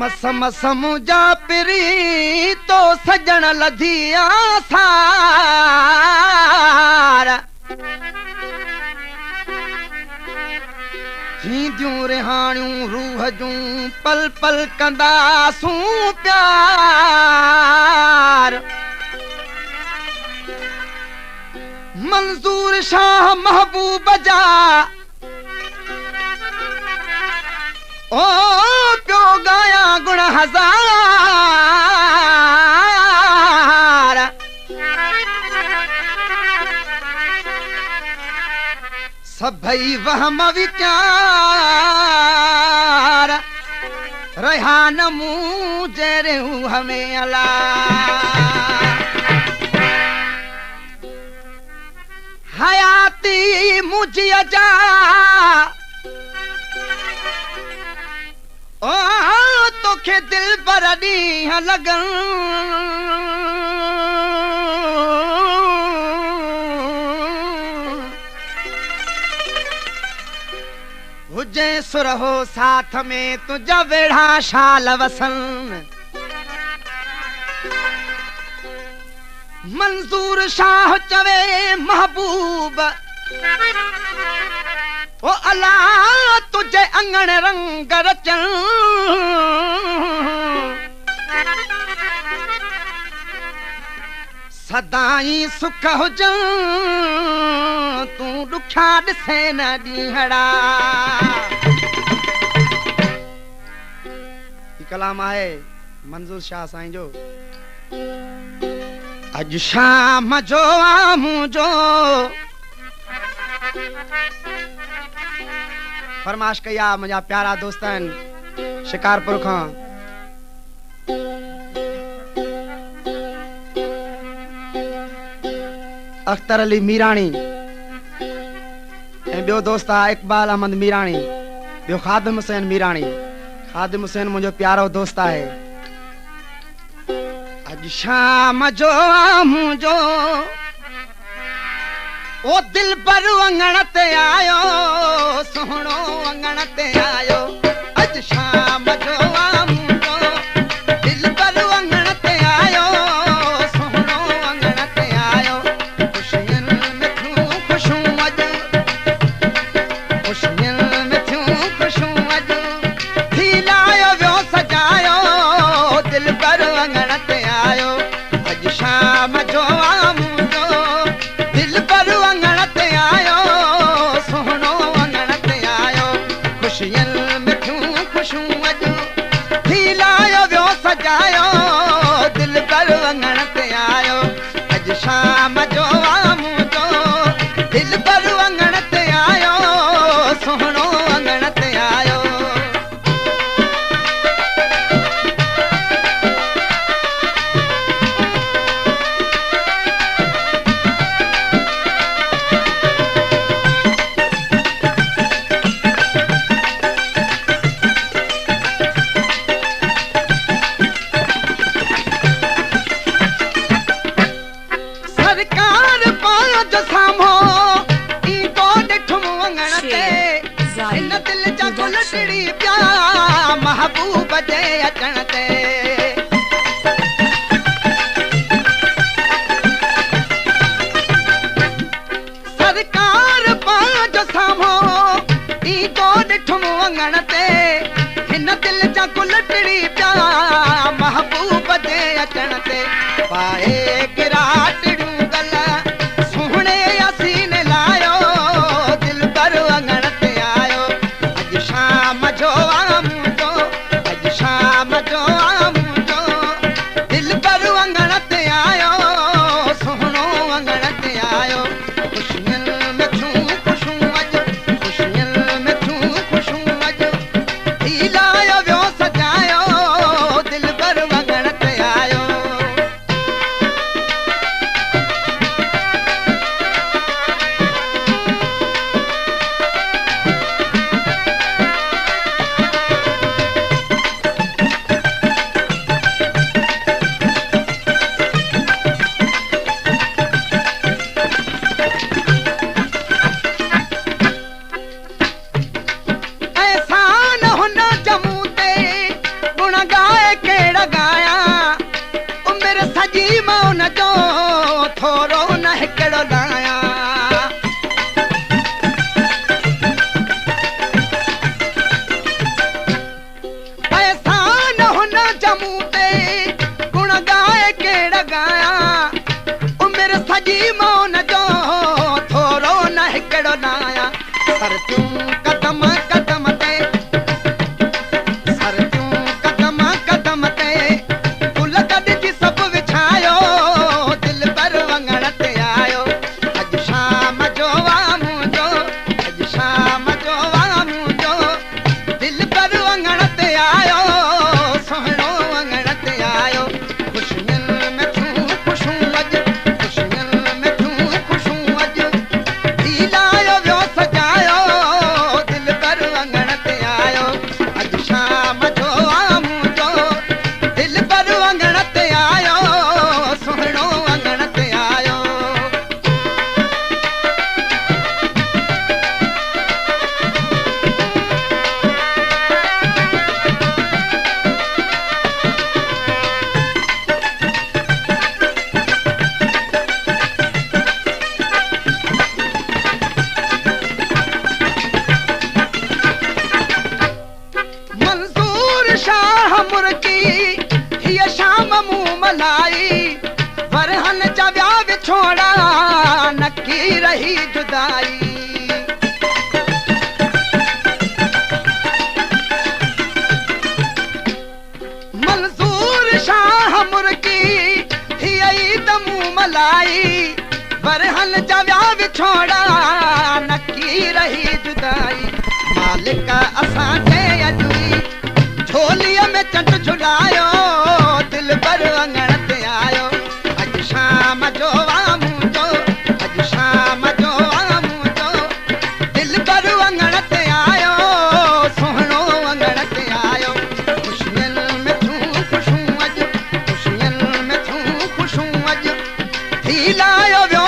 मस मस मुंहिंजा पिरी तो सजण लधिया सार थींदियूं रिहाणियूं रूह जूं पल पल कंदासूं प्यार मंज़ूर शाह महबूब जा ओ प्यो गाया गुण हजार सभई वहम विचार रहान मुँह जरे हमें अला हयाती मुझे अजा ओ तोखे दिल पर ॾींहं लगन हुजे सुरहो साथ में तुझा वेढ़ा शाल वसन मंज़ूर शाह चवे महबूब ओ अला तुझे अंगण रंग रचन सदाई सुख हुजन तू दुखा ॾिसे न ॾींहड़ा कलाम आहे मंज़ूर शाह साईं जो अज शाम जो मुझो फरमाश कया मुझा प्यारा दोस्तन शिकारपुर खां अख्तर अली मीराणी ऐं ॿियो दोस्त आहे इकबाल अहमद मीराणी ॿियो खादिम हुसैन मीराणी खादिम हुसैन मुंहिंजो प्यारो दोस्त आहे अज शाम जो मुंहिंजो ओ दिल पर अंगण ते आयो सोहणो अंगण ते आयो अज शाम जो मुंहिंजो दिल पर अंगण ते आयो सोहणो अंगण ते आयो खुशियुनि में थियूं ख़ुशूं अॼु खुशियुनि में थियूं ख़ुशूं अॼु थी लायो वियो सजायो दिल पर अंगण ते आयो अज शाम जो मुंहिंजो दिल पर अंगण ते आयो सोहणो अंगण ते आयो खुशियुनि में थियूं ख़ुशूं अॼु थी लायो वियो सजायो दिल पर अंगण ते आयो अज शाम जो मुंहिंजो दिल पर अंगण ते आयो सोहणो अंगण ते आयो सरकार पांच सामो ई तो ॾिठुम अंगण ते हिन दिल जा गुल टिड़ी पिया महबूब जे अचण ते सरकार पांच सामो ई तो ॾिठुम अंगण ते हिन दिल जा गुल टिड़ी पिया महबूब जे अचण ते पाए गिराट छोड़ा नकी रही जुदाई मालिक असांखे अॼु झोलीअ में चंड झुलायो दिल भर वंगण ते आयो अॼु शाम जो मुंहिंजो अॼु शाम जो मुंहिंजो दिल भर वंगण ते आयो सुहिणो वंगण ते आयो ख़ुशियुनि में तूं ख़ुशूं अॼु ख़ुशियुनि में तूं ख़ुशूं अॼु थी लायो वियो